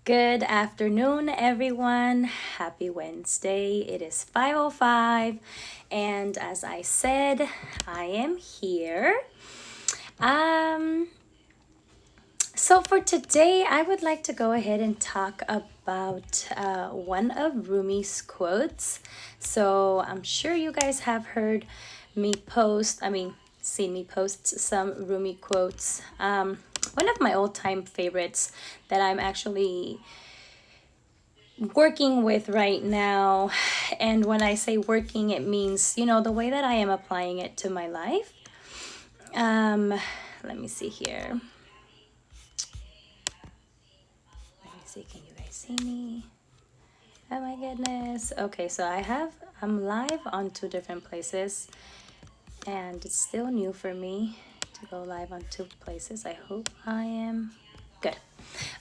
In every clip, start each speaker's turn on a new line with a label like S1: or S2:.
S1: Good afternoon, everyone. Happy Wednesday. It is 5:05, and as I said, I am here. Um, so for today, I would like to go ahead and talk about one of Rumi's quotes. So I'm sure you guys have heard me post, seen me post some Rumi quotes. One of my all-time favorites that I'm actually working with right now. And when I say working, it means, the way that I am applying it to my life. Um, Let me see here. Let me see, can you guys see me? Oh my goodness. Okay, so I'm live on two different places, and it's still new for me to go live on two places. I hope I am good.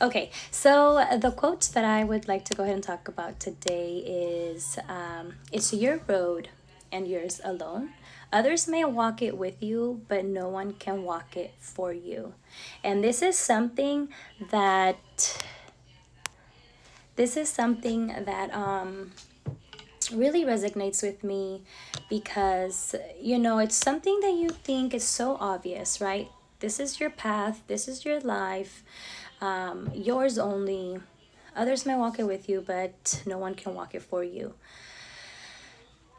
S1: Okay, so the quote that I would like to go ahead and talk about today is it's your road and yours alone. Others may walk it with you, but no one can walk it for you. And that this is something that really resonates with me because it's something that you think is so obvious, right? This is your path, this is your life, yours only. Others may walk it with you, but no one can walk it for you.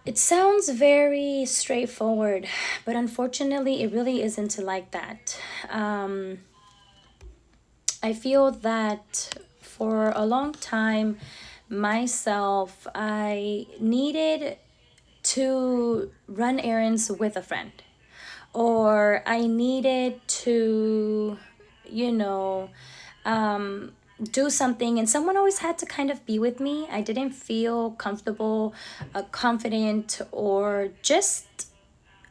S1: It sounds very straightforward, but unfortunately it really isn't like that. I feel that for a long time myself, I needed to run errands with a friend, or I needed to, you know, do something, and someone always had to kind of be with me. I didn't feel comfortable, confident, or just,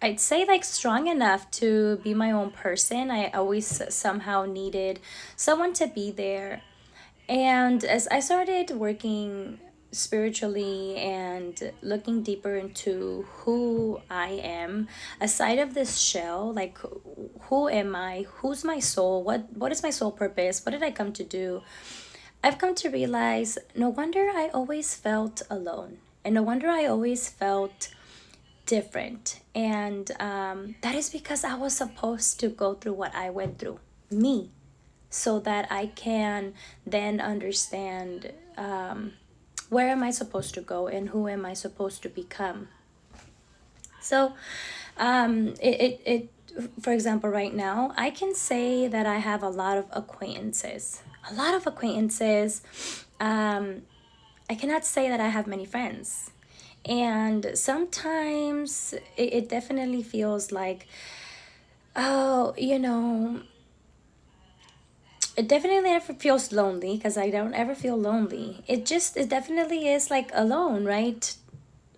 S1: I'd say, like, strong enough to be my own person. I always somehow needed someone to be there. And as I started working spiritually and looking deeper into who I am, aside of this shell, like, who am I? Who's my soul? What is my soul purpose? What did I come to do? I've come to realize no wonder I always felt alone. And no wonder I always felt different. And that is because I was supposed to go through what I went through, me, so that I can then understand where am I supposed to go and who am I supposed to become. So, for example, right now, I can say that I have a lot of acquaintances. A lot of acquaintances. Um, I cannot say that I have many friends. And sometimes it definitely feels like, oh, it definitely never feels lonely because I don't ever feel lonely. It definitely is like alone, right?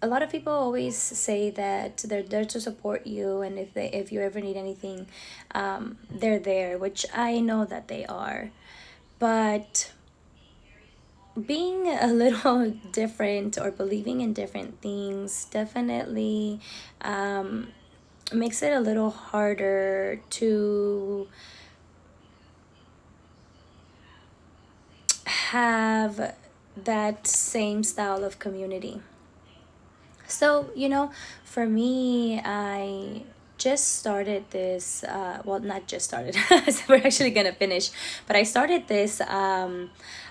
S1: A lot of people always say that they're there to support you, and if you ever need anything, they're there, which I know that they are. But being a little different or believing in different things definitely makes it a little harder to have that same style of community. So, for me, I just started this, well, not just started, so we're actually going to finish, but I started this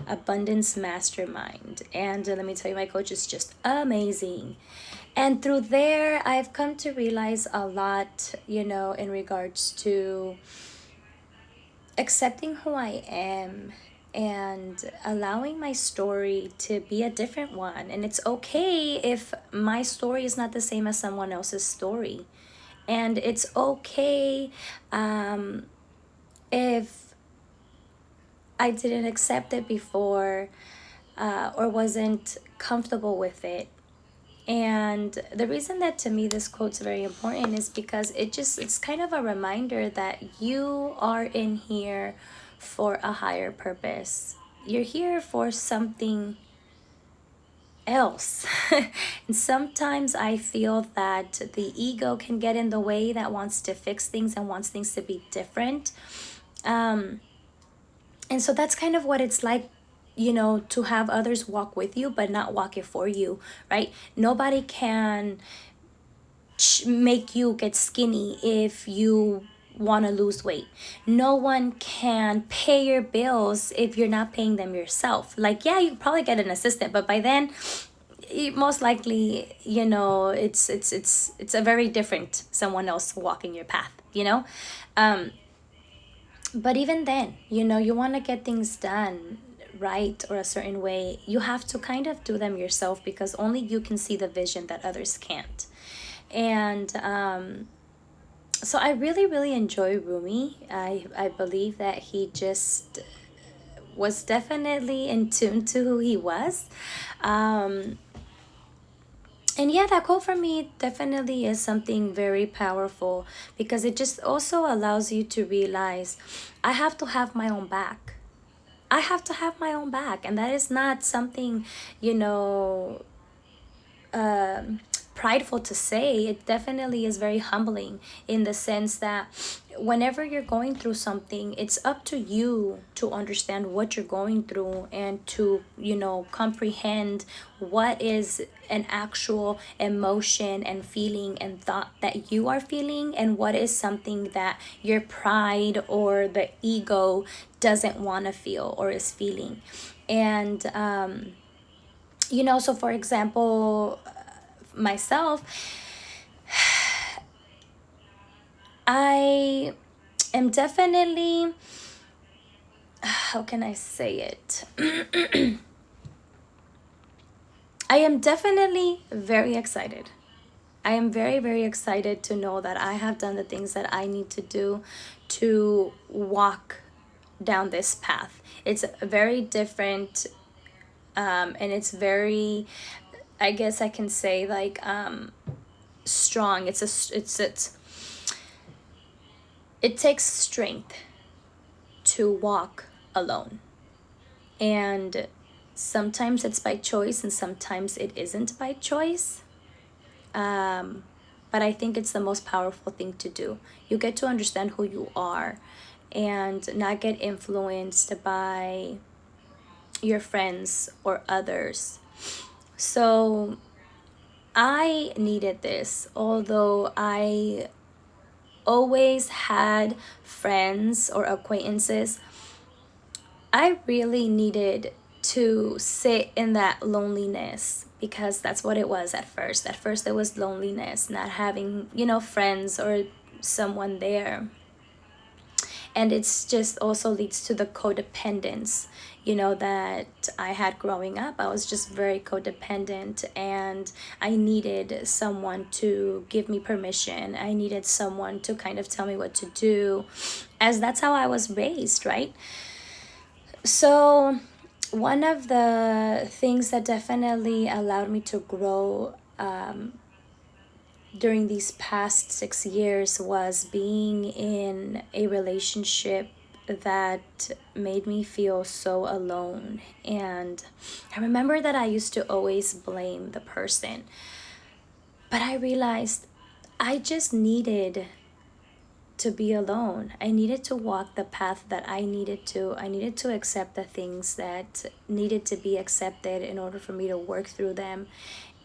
S1: abundance mastermind. And let me tell you, my coach is just amazing. And through there, I've come to realize a lot, in regards to accepting who I am and allowing my story to be a different one. And it's okay if my story is not the same as someone else's story. And it's okay if I didn't accept it before, or wasn't comfortable with it. And the reason that to me this quote's very important is because it's kind of a reminder that you are in here for a higher purpose. You're here for something else. And sometimes I feel that the ego can get in the way, that wants to fix things and wants things to be different. And so that's kind of what it's like to have others walk with you but not walk it for you, right? Nobody can make you get skinny if you want to lose weight. No one can pay your bills if you're not paying them yourself. Like, yeah, you probably get an assistant, but by then most likely, it's a very different someone else walking your path. um but even then, you want to get things done right or a certain way, you have to kind of do them yourself, because only you can see the vision that others can't. And so I really, really enjoy Rumi. I believe that he just was definitely in tune to who he was. Um, and yeah, that quote for me definitely is something very powerful, because it just also allows you to realize I have to have my own back. I have to have my own back. And that is not something, you know, um, prideful to say. It definitely is very humbling, in the sense that whenever you're going through something, it's up to you to understand what you're going through, and to comprehend what is an actual emotion and feeling and thought that you are feeling, and what is something that your pride or the ego doesn't want to feel or is feeling. And so for example, myself, I am definitely, how can I say it? I am definitely very excited. I am very, very excited to know that I have done the things that I need to do to walk down this path. It's very different, and it's very, I guess I can say, like, strong. It takes strength to walk alone. And sometimes it's by choice, and sometimes it isn't by choice. But I think it's the most powerful thing to do. You get to understand who you are, and not get influenced by your friends or others. So I needed this, although I always had friends or acquaintances. I really needed to sit in that loneliness, because that's what it was at first. At first, it was loneliness, not having, friends or someone there. And it's just also leads to the codependence, that I had growing up. I was just very codependent, and I needed someone to give me permission. I needed someone to kind of tell me what to do, as that's how I was raised, right? So one of the things that definitely allowed me to grow during these past 6 years was being in a relationship that made me feel so alone. And I remember that I used to always blame the person, but I realized I just needed to be alone. I needed to walk the path that I needed to. I needed to accept the things that needed to be accepted in order for me to work through them.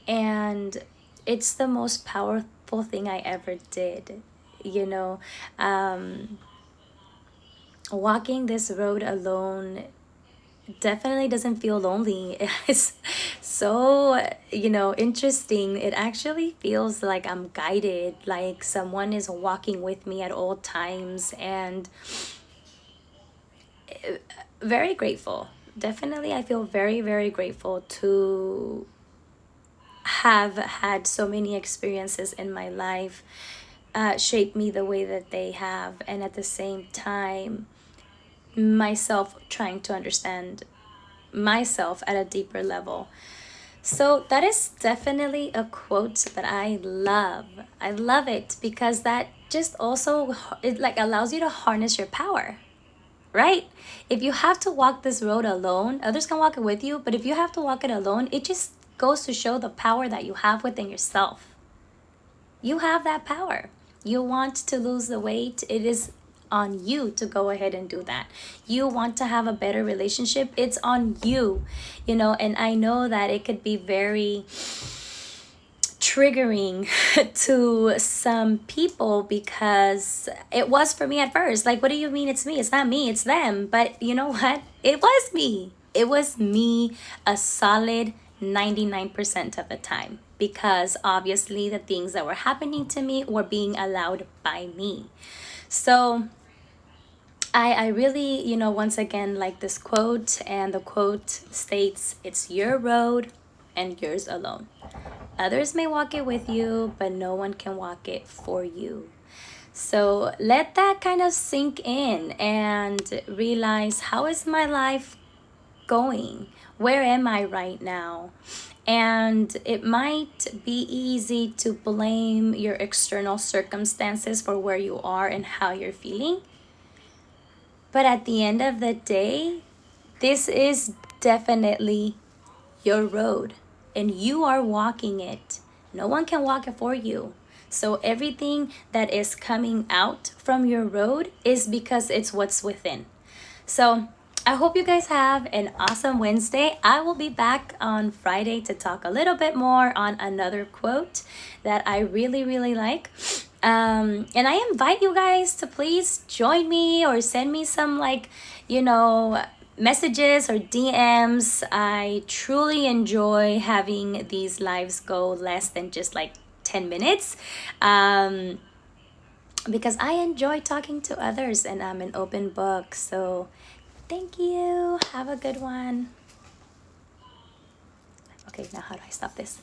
S1: And it's the most powerful thing I ever did. You know, um, Walking this road alone definitely doesn't feel lonely. It's so, interesting. It actually feels like I'm guided, like someone is walking with me at all times, and very grateful. Definitely, I feel very, very grateful to have had so many experiences in my life shape me the way that they have, and at the same time, myself trying to understand myself at a deeper level. So that is definitely a quote that I love. I love it because that just also, it like allows you to harness your power, right? If you have to walk this road alone, others can walk it with you, but if you have to walk it alone, it just goes to show the power that you have within yourself. You have that power. You want to lose the weight, it is on you to go ahead and do that. You want to have a better relationship, it's on you, you know. And I know that it could be very triggering to some people, because it was for me at first. Like, what do you mean it's me? It's not me, it's them. But you know what? It was me. It was me a solid 99% of the time, because obviously the things that were happening to me were being allowed by me. So I really, you know, once again, like this quote, and the quote states, it's your road and yours alone. Others may walk it with you, but no one can walk it for you. So let that kind of sink in and realize, how is my life going? Where am I right now? And it might be easy to blame your external circumstances for where you are and how you're feeling. But at the end of the day, this is definitely your road, and you are walking it. No one can walk it for you. So everything that is coming out from your road is because it's what's within. So I hope you guys have an awesome Wednesday. I will be back on Friday to talk a little bit more on another quote that I really, really like. And I invite you guys to please join me or send me some, like, you know, messages or DMs. I truly enjoy having these lives go less than just like 10 minutes. Because I enjoy talking to others, and I'm an open book. So thank you. Have a good one. Okay, now how do I stop this?